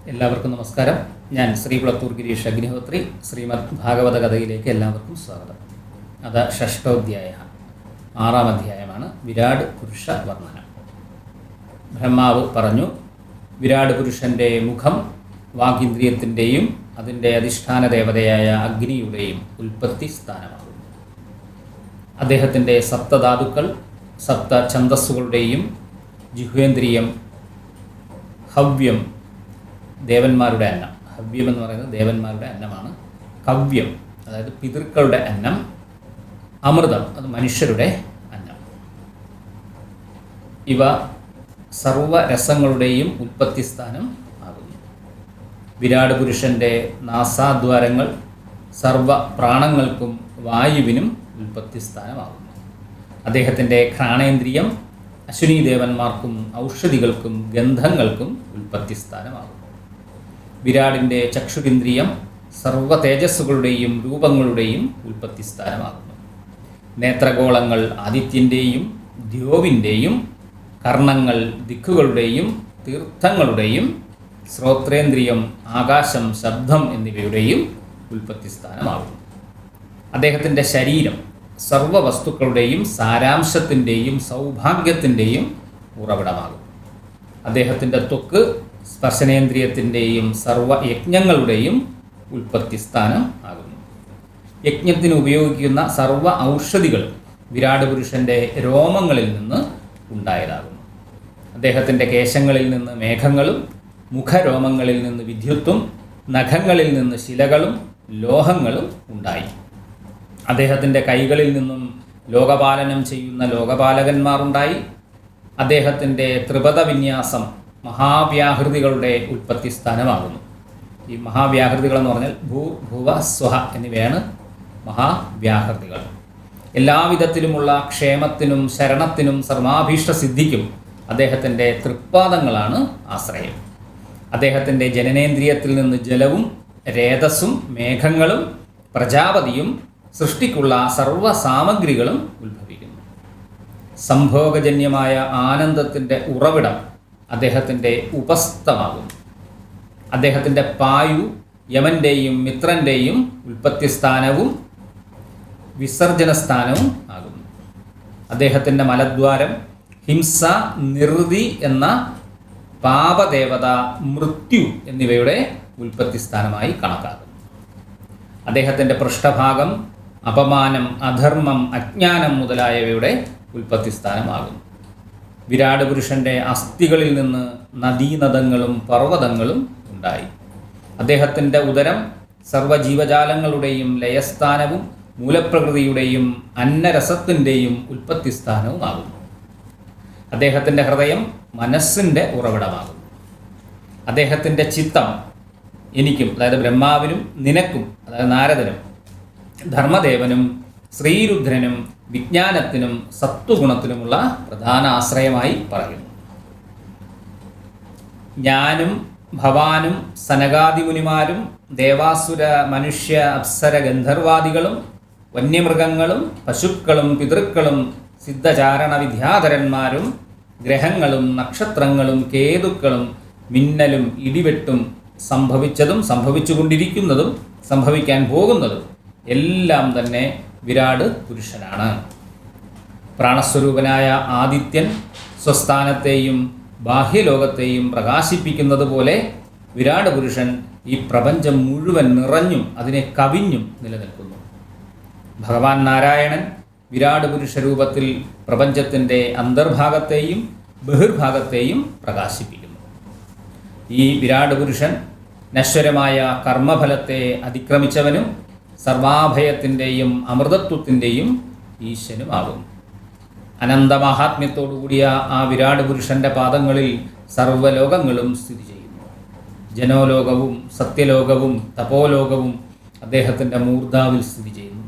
എല്ലാവർക്കും നമസ്കാരം. ഞാൻ ശ്രീ കുളത്തൂർ ഗിരീഷ് അഗ്നിഹോത്രി. ശ്രീമദ് ഭാഗവത കഥയിലേക്ക് എല്ലാവർക്കും സ്വാഗതം. അത് ഷഷ്ടോധ്യായ, 6-ാം അധ്യായമാണ്. വിരാട് പുരുഷ വർണ്ണന. ബ്രഹ്മാവ് പറഞ്ഞു, വിരാട് പുരുഷൻ്റെ മുഖം വാഗീന്ദ്രിയത്തിൻ്റെയും അതിൻ്റെ അധിഷ്ഠാന ദേവതയായ അഗ്നിയുടെയും ഉൽപ്പത്തി സ്ഥാനമാകുന്നു. അദ്ദേഹത്തിൻ്റെ സപ്തധാതുക്കൾ സപ്തഛന്ദസ്സുകളുടെയും ജിഹ്വേന്ദ്രിയം ഹവ്യം, ദേവന്മാരുടെ അന്നം. ഹവ്യം എന്ന് പറയുന്നത് ദേവന്മാരുടെ അന്നമാണ്. കവ്യം അതായത് പിതൃക്കളുടെ അന്നം. അമൃതം അത് മനുഷ്യരുടെ അന്നം. ഇവ സർവരസങ്ങളുടെയും ഉൽപ്പത്തി സ്ഥാനം ആകുന്നു. വിരാട് പുരുഷൻ്റെ നാസാദ്വാരങ്ങൾ സർവ പ്രാണങ്ങൾക്കും വായുവിനും ഉൽപ്പത്തി സ്ഥാനമാകുന്നു. അദ്ദേഹത്തിൻ്റെ ഘ്രാണേന്ദ്രിയം അശ്വിനി ദേവന്മാർക്കും ഔഷധികൾക്കും ഗന്ധങ്ങൾക്കും ഉൽപ്പത്തി സ്ഥാനമാകുന്നു. വിരാടിൻ്റെ ചക്ഷുരിന്ദ്രിയം സർവ തേജസ്സുകളുടെയും രൂപങ്ങളുടെയും ഉൽപ്പത്തി സ്ഥാനമാകുന്നു. നേത്രഗോളങ്ങൾ ആദിത്യൻ്റെയും ദ്യോവിൻ്റെയും, കർണങ്ങൾ ദിക്കുകളുടെയും തീർത്ഥങ്ങളുടെയും, ശ്രോത്രേന്ദ്രിയം ആകാശം ശബ്ദം എന്നിവയുടെയും ഉൽപ്പത്തി സ്ഥാനമാകുന്നു. അദ്ദേഹത്തിൻ്റെ ശരീരം സർവ വസ്തുക്കളുടെയും സാരാംശത്തിൻ്റെയും സൗഭാഗ്യത്തിൻ്റെയും ഉറവിടമാകും. അദ്ദേഹത്തിൻ്റെ ത്വക്ക് സ്പർശനേന്ദ്രിയത്തിൻ്റെയും സർവ യജ്ഞങ്ങളുടെയും ഉൽപ്പത്തി സ്ഥാനം ആകുന്നു. യജ്ഞത്തിന് ഉപയോഗിക്കുന്ന സർവ ഔഷധികളും വിരാട് പുരുഷൻ്റെ രോമങ്ങളിൽ നിന്ന് ഉണ്ടായതാകുന്നു. അദ്ദേഹത്തിൻ്റെ കേശങ്ങളിൽ നിന്ന് മേഘങ്ങളും, മുഖരോമങ്ങളിൽ നിന്ന് വിദ്യുത്തും, നഖങ്ങളിൽ നിന്ന് ശിലകളും ലോഹങ്ങളും ഉണ്ടായി. അദ്ദേഹത്തിൻ്റെ കൈകളിൽ നിന്നും ലോകപാലനം ചെയ്യുന്ന ലോകപാലകന്മാരുണ്ടായി. അദ്ദേഹത്തിൻ്റെ ത്രിപദ വിന്യാസം മഹാവ്യാഹൃതികളുടെ ഉൽപ്പത്തി സ്ഥാനമാകുന്നു. ഈ മഹാവ്യാഹൃതികൾ എന്ന് പറഞ്ഞാൽ ഭൂ, ഭുവ, സ്വഹ എന്നിവയാണ് മഹാവ്യാഹൃതികൾ. എല്ലാവിധത്തിലുമുള്ള ക്ഷേമത്തിനും ശരണത്തിനും സർവാഭീഷ്ട സിദ്ധിക്കും അദ്ദേഹത്തിൻ്റെ തൃപ്പാദങ്ങളാണ് ആശ്രയം. അദ്ദേഹത്തിൻ്റെ ജനനേന്ദ്രിയത്തിൽ നിന്ന് ജലവും രേതസ്സും മേഘങ്ങളും പ്രജാപതിയും സൃഷ്ടിക്കുള്ള സർവ സാമഗ്രികളും ഉത്ഭവിക്കുന്നു. സംഭോഗജന്യമായ ആനന്ദത്തിൻ്റെ ഉറവിടം അദ്ദേഹത്തിൻ്റെ ഉപസ്ഥമാകുന്നു. അദ്ദേഹത്തിൻ്റെ പായു യമൻ്റെയും മിത്രൻ്റെയും ഉൽപ്പത്തി സ്ഥാനവും വിസർജന സ്ഥാനവും ആകുന്നു. അദ്ദേഹത്തിൻ്റെ മലദ്വാരം ഹിംസ, നിർവൃതി എന്ന പാപദേവത, മൃത്യു എന്നിവയുടെ ഉൽപ്പത്തി സ്ഥാനമായി കണക്കാക്കുന്നു. അദ്ദേഹത്തിൻ്റെ പൃഷ്ഠഭാഗം അപമാനം, അധർമ്മം, അജ്ഞാനം മുതലായവയുടെ ഉൽപ്പത്തി സ്ഥാനമാകുന്നു. വിരാട് പുരുഷൻ്റെ അസ്ഥികളിൽ നിന്ന് നദീനദങ്ങളും പർവ്വതങ്ങളും ഉണ്ടായി. അദ്ദേഹത്തിൻ്റെ ഉദരം സർവ്വജീവജാലങ്ങളുടെയും ലയസ്ഥാനവും മൂലപ്രകൃതിയുടെയും അന്നരസത്തിൻ്റെയും ഉൽപ്പത്തി സ്ഥാനവും ആകുന്നു. അദ്ദേഹത്തിൻ്റെ ഹൃദയം മനസ്സിൻ്റെ ഉറവിടമാകുന്നു. അദ്ദേഹത്തിൻ്റെ ചിത്തം എനിക്കും, അതായത് ബ്രഹ്മാവിനും നിനക്കും, അതായത് നാരദനും ധർമ്മദേവനും ശ്രീരുദ്രനും വിജ്ഞാനത്തിനും സത്വഗുണത്തിനുമുള്ള പ്രധാന ആശ്രയമായി പറയുന്നു. ഞാനും ഭവാനും സനകാദിമുനിമാരും ദേവാസുര മനുഷ്യ അപ്സര ഗന്ധർവാദികളും വന്യമൃഗങ്ങളും പശുക്കളും പിതൃക്കളും സിദ്ധചാരണ വിദ്യാധരന്മാരും ഗ്രഹങ്ങളും നക്ഷത്രങ്ങളും കേതുക്കളും മിന്നലും ഇടിവെട്ടും സംഭവിച്ചതും സംഭവിച്ചുകൊണ്ടിരിക്കുന്നതും സംഭവിക്കാൻ പോകുന്നതും എല്ലാം തന്നെ വിരാട് പുരുഷനാണ്. പ്രാണസ്വരൂപനായ ആദിത്യൻ സ്വസ്ഥാനത്തെയും ബാഹ്യലോകത്തെയും പ്രകാശിപ്പിക്കുന്നത് പോലെ വിരാട് പുരുഷൻ ഈ പ്രപഞ്ചം മുഴുവൻ നിറഞ്ഞും അതിനെ കവിഞ്ഞും നിലനിൽക്കുന്നു. ഭഗവാൻ നാരായണൻ വിരാട് പുരുഷ രൂപത്തിൽ പ്രപഞ്ചത്തിൻ്റെ അന്തർഭാഗത്തെയും ബഹിർഭാഗത്തെയും പ്രകാശിപ്പിക്കുന്നു. ഈ വിരാട് പുരുഷൻ നശ്വരമായ കർമ്മഫലത്തെ അതിക്രമിച്ചവനും സർവാഭയത്തിൻ്റെയും അമൃതത്വത്തിൻ്റെയും ഈശനുമാകുന്നു. അനന്തമാഹാത്മ്യത്തോടുകൂടിയ ആ വിരാട് പുരുഷൻ്റെ പാദങ്ങളിൽ സർവ്വലോകങ്ങളും സ്ഥിതി ചെയ്യുന്നു. ജനോലോകവും സത്യലോകവും തപോലോകവും അദ്ദേഹത്തിൻ്റെ മൂർധാവിൽ സ്ഥിതി ചെയ്യുന്നു.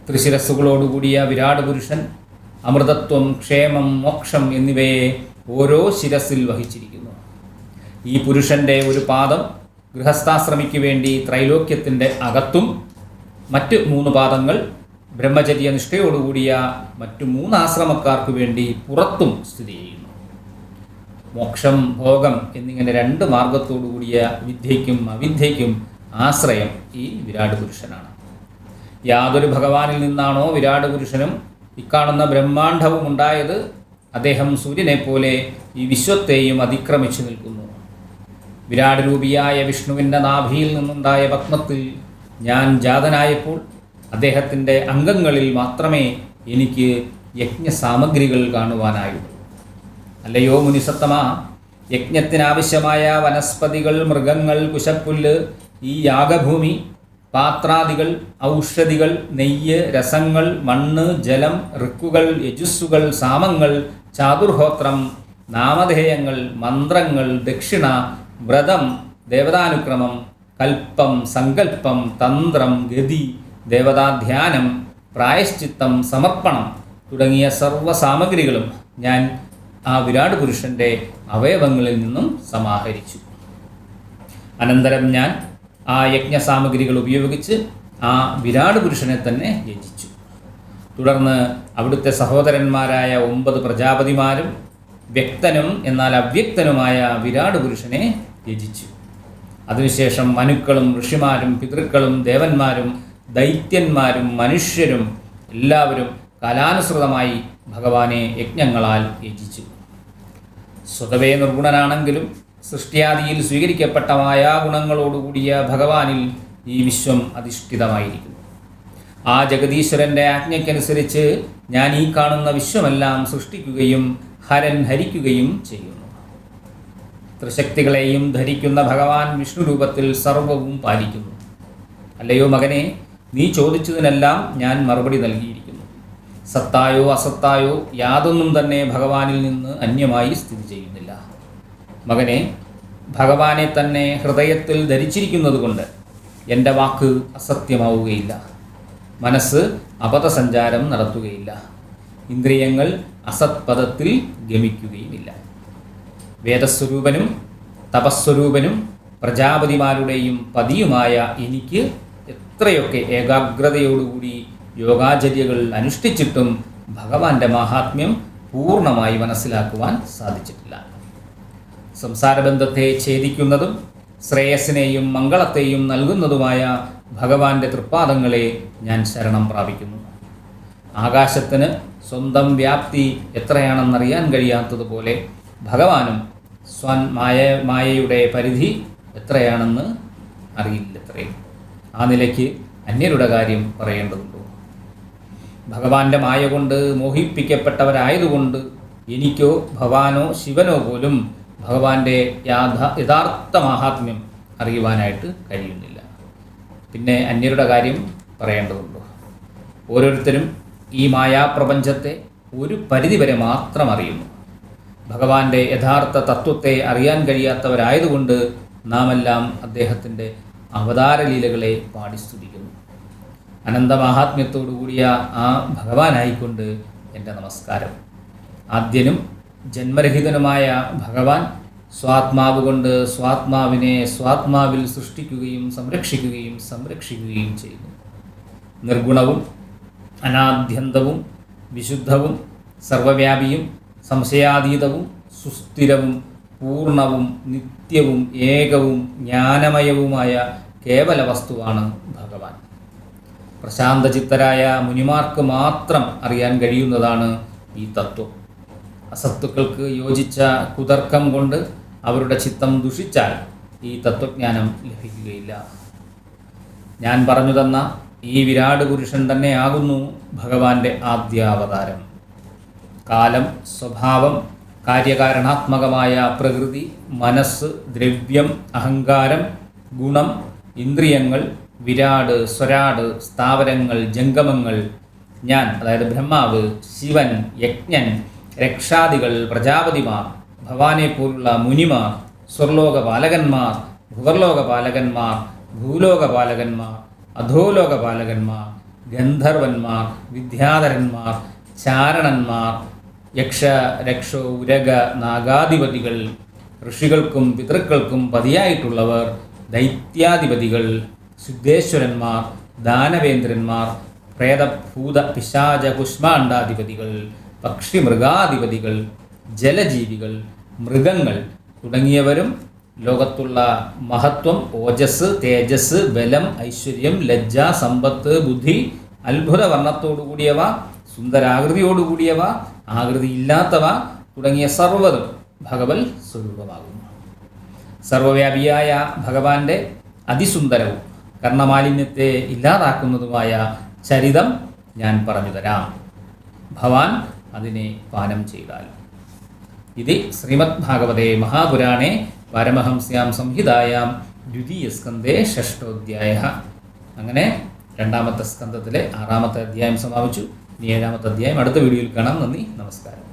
ത്രിശിരസ്സുകളോടുകൂടിയ വിരാട് പുരുഷൻ അമൃതത്വം, ക്ഷേമം, മോക്ഷം എന്നിവയെ ഓരോ ശിരസിൽ വഹിച്ചിരിക്കുന്നു. ഈ പുരുഷൻ്റെ ഒരു പാദം ഗൃഹസ്ഥാശ്രമിക്ക് വേണ്ടി ത്രൈലോക്യത്തിൻ്റെ അകത്തും, മറ്റ് 3 പാദങ്ങൾ ബ്രഹ്മചര്യ നിഷ്ഠയോടുകൂടിയ മറ്റു 3 ആശ്രമക്കാർക്ക് വേണ്ടി പുറത്തും സ്ഥിതി ചെയ്യുന്നു. മോക്ഷം, ഭോഗം എന്നിങ്ങനെ രണ്ട് മാർഗത്തോടു കൂടിയ വിദ്യയ്ക്കും അവിദ്യയ്ക്കും ആശ്രയം ഈ വിരാട് പുരുഷനാണ്. യാതൊരു ഭഗവാനിൽ നിന്നാണോ വിരാട് പുരുഷനും ഇക്കാണുന്ന ബ്രഹ്മാണ്ഡവും ഉണ്ടായത്, അദ്ദേഹം സൂര്യനെപ്പോലെ ഈ വിശ്വത്തെയും അതിക്രമിച്ചു നിൽക്കുന്നു. വിരാട് രൂപിയായ വിഷ്ണുവിൻ്റെ നാഭിയിൽ നിന്നുണ്ടായ പത്മത്തിൽ ഞാൻ ജാതനായപ്പോൾ അദ്ദേഹത്തിൻ്റെ അംഗങ്ങളിൽ മാത്രമേ എനിക്ക് യജ്ഞസാമഗ്രികൾ കാണുവാനായുള്ളൂ. അല്ലയോ മുനിസത്തമ, യജ്ഞത്തിനാവശ്യമായ വനസ്പതികൾ, മൃഗങ്ങൾ, കുശപ്പുല്ല്, ഈ യാഗഭൂമി, പാത്രാദികൾ, ഔഷധികൾ, നെയ്യ്, രസങ്ങൾ, മണ്ണ്, ജലം, ഋക്കുകൾ, യജുസ്സുകൾ, സാമങ്ങൾ, ചാതുർഹോത്രം, നാമധേയങ്ങൾ, മന്ത്രങ്ങൾ, ദക്ഷിണ, വ്രതം, ദേവതാനുക്രമം, കൽപ്പം, സങ്കല്പം, തന്ത്രം, ഗതി, ദേവതാധ്യാനം, പ്രായശ്ചിത്തം, സമർപ്പണം തുടങ്ങിയ സർവ്വസാമഗ്രികളും ഞാൻ ആ വിരാട് പുരുഷൻ്റെ അവയവങ്ങളിൽ നിന്നും സമാഹരിച്ചു. അനന്തരം ഞാൻ ആ യജ്ഞസാമഗ്രികൾ ഉപയോഗിച്ച് ആ വിരാട് പുരുഷനെ തന്നെ യജിച്ചു. തുടർന്ന് അവിടുത്തെ സഹോദരന്മാരായ 9 പ്രജാപതിമാരും വ്യക്തനും എന്നാൽ അവ്യക്തനുമായ വിരാട് പുരുഷനെ യജിച്ചു. അതിനുശേഷം മനുക്കളും ഋഷിമാരും പിതൃക്കളും ദേവന്മാരും ദൈത്യന്മാരും മനുഷ്യരും എല്ലാവരും കാലാനുസൃതമായി ഭഗവാനെ യജ്ഞങ്ങളാൽ യജിച്ചു. സ്വതവേ നിർഗുണനാണെങ്കിലും സൃഷ്ടിയാദിയിൽ സ്വീകരിക്കപ്പെട്ട മായാഗുണങ്ങളോടുകൂടിയ ഭഗവാനിൽ ഈ വിശ്വം അധിഷ്ഠിതമായിരിക്കുന്നു. ആ ജഗദീശ്വരൻ്റെ ആജ്ഞയ്ക്കനുസരിച്ച് ഞാൻ ഈ കാണുന്ന വിശ്വമെല്ലാം സൃഷ്ടിക്കുകയും ഹരൻ ഹരിക്കുകയും ചെയ്യുന്നു. ത്രിശക്തികളെയും ധരിക്കുന്ന ഭഗവാൻ വിഷ്ണു രൂപത്തിൽ സർവവും പാലിക്കുന്നു. അല്ലയോ മകനെ, നീ ചോദിച്ചതിനെല്ലാം ഞാൻ മറുപടി നൽകിയിരിക്കുന്നു. സത്തായോ അസത്തായോ യാതൊന്നും തന്നെ ഭഗവാനിൽ നിന്ന് അന്യമായി സ്ഥിതി ചെയ്യുന്നില്ല. മകനെ, ഭഗവാനെ തന്നെ ഹൃദയത്തിൽ ധരിച്ചിരിക്കുന്നത് കൊണ്ട് എൻ്റെ വാക്ക് അസത്യമാവുകയില്ല. മനസ്സ് അപഥസഞ്ചാരം നടത്തുകയില്ല. ഇന്ദ്രിയങ്ങൾ അസത്പദത്തിൽ ഗമിക്കുകയുമില്ല. വേദസ്വരൂപനും തപസ്വരൂപനും പ്രജാപതിമാരുടെയും പതിയുമായ എനിക്ക് എത്രയൊക്കെ ഏകാഗ്രതയോടുകൂടി യോഗാചര്യകൾ അനുഷ്ഠിച്ചിട്ടും ഭഗവാന്റെ മാഹാത്മ്യം പൂർണ്ണമായി മനസ്സിലാക്കുവാൻ സാധിച്ചിട്ടില്ല. സംസാരബന്ധത്തെ ഛേദിക്കുന്നതും ശ്രേയസ്സിനെയും മംഗളത്തെയും നൽകുന്നതുമായ ഭഗവാന്റെ തൃപ്പാദങ്ങളെ ഞാൻ ശരണം പ്രാപിക്കുന്നു. ആകാശത്തിന് സ്വന്തം വ്യാപ്തി എത്രയാണെന്നറിയാൻ കഴിയാത്തതുപോലെ ഭഗവാനും മായയുടെ പരിധി എത്രയാണെന്ന് അറിയില്ലത്രേ. ആ നിലയ്ക്ക് അന്യരുടെ കാര്യം പറയേണ്ടതുണ്ടോ? ഭഗവാന്റെ മായ കൊണ്ട് മോഹിപ്പിക്കപ്പെട്ടവരായതുകൊണ്ട് എനിക്കോ ഭവാനോ ശിവനോ പോലും ഭഗവാന്റെ യഥാർത്ഥ മാഹാത്മ്യം അറിയുവാനായിട്ട് കഴിയുന്നില്ല. പിന്നെ അന്യരുടെ കാര്യം പറയേണ്ടതുണ്ടോ? ഓരോരുത്തരും ഈ മായാപ്രപഞ്ചത്തെ ഒരു പരിധിവരെ മാത്രം അറിയുന്നു. ഭഗവാന്റെ യഥാർത്ഥ തത്വത്തെ അറിയാൻ കഴിയാത്തവരായതുകൊണ്ട് നാമെല്ലാം അദ്ദേഹത്തിൻ്റെ അവതാരലീലകളെ പാടി സ്തുതിക്കുന്നു. അനന്തമാഹാത്മ്യത്തോടുകൂടിയ ആ ഭഗവാനായിക്കൊണ്ട് എൻ്റെ നമസ്കാരം. ആദ്യനും ജന്മരഹിതനുമായ ഭഗവാൻ സ്വാത്മാവ് കൊണ്ട് സ്വാത്മാവിനെ സ്വാത്മാവിൽ സൃഷ്ടിക്കുകയും സംരക്ഷിക്കുകയും ചെയ്യുന്നു. നിർഗുണവും അനാദ്യന്തവും വിശുദ്ധവും സർവവ്യാപിയും സംശയാതീതവും സുസ്ഥിരവും പൂർണ്ണവും നിത്യവും ഏകവും ജ്ഞാനമയവുമായ കേവല വസ്തുവാണ് ഭഗവാൻ. പ്രശാന്തചിത്തരായ മുനിമാർക്ക് മാത്രം അറിയാൻ കഴിയുന്നതാണ് ഈ തത്വം. അസത്തുക്കൾക്ക് യോജിച്ച കുതർക്കം കൊണ്ട് അവരുടെ ചിത്തം ദുഷിച്ചാൽ ഈ തത്വജ്ഞാനം ലഭിക്കുകയില്ല. ഞാൻ പറഞ്ഞു തന്ന ഈ വിരാട് പുരുഷൻ തന്നെയാകുന്നു ഭഗവാന്റെ ആദ്യാവതാരം. കാലം, സ്വഭാവം, കാര്യകാരണാത്മകമായ പ്രകൃതി, മനസ്സ്, ദ്രവ്യം, അഹങ്കാരം, ഗുണം, ഇന്ദ്രിയങ്ങൾ, വിരാട്, സ്വരാട്, സ്ഥാവരങ്ങൾ, ജംഗമങ്ങൾ, ഞാൻ അതായത് ബ്രഹ്മാവ്, ശിവൻ, യജ്ഞൻ, രക്ഷാദികൾ, പ്രജാപതിമാർ, ഭവാനെ പോലുള്ള മുനിമാർ, സ്വർലോകപാലകന്മാർ, ഭുവർലോകപാലകന്മാർ, ഭൂലോകപാലകന്മാർ, അധോലോകപാലകന്മാർ, ഗന്ധർവന്മാർ, വിദ്യാധരന്മാർ, ചാരണന്മാർ, യക്ഷ, രക്ഷോ, ഉരക, നാഗാധിപതികൾ, ഋഷികൾക്കും പിതൃക്കൾക്കും പതിയായിട്ടുള്ളവർ, ദൈത്യാധിപതികൾ, സിദ്ധേശ്വരന്മാർ, ദാനവേന്ദ്രന്മാർ, പ്രേതഭൂത പിശാച കുഷ്മാണ്ഡാധിപതികൾ, പക്ഷിമൃഗാധിപതികൾ, ജലജീവികൾ, മൃഗങ്ങൾ തുടങ്ങിയവരും ലോകത്തുള്ള മഹത്വം, ഓജസ്, തേജസ്, ബലം, ഐശ്വര്യം, ലജ്ജ, സമ്പത്ത്, ബുദ്ധി, അത്ഭുത വർണ്ണത്തോടുകൂടിയവ, സുന്ദരാകൃതിയോടുകൂടിയവ, ആകൃതിയില്ലാത്തവ തുടങ്ങിയ സർവ്വതും ഭഗവത് സ്വരൂപമാകുന്നു. സർവവ്യാപിയായ ഭഗവാന്റെ അതിസുന്ദരവും കർണമാലിന്യത്തെ ഇല്ലാതാക്കുന്നതുമായ ചരിതം ഞാൻ പറഞ്ഞു തരാം. ഭവാൻ അതിനെ പാനം ചെയ്താൽ. ഇത് ശ്രീമദ് ഭാഗവതേ മഹാപുരാണേ പാരമഹംസ്യാം സംഹിതായാം ദ്വിതീയസ്കന്ധേ ഷഷ്ടോധ്യായ. അങ്ങനെ 2ാമത്തെ സ്കന്ധത്തിലെ 6ാമത്തെ അധ്യായം സമാപിച്ചു. ഇനി 7ാമത്തെ അധ്യായം അടുത്ത വീഡിയോയിൽ കാണാം. നന്ദി, നമസ്കാരം.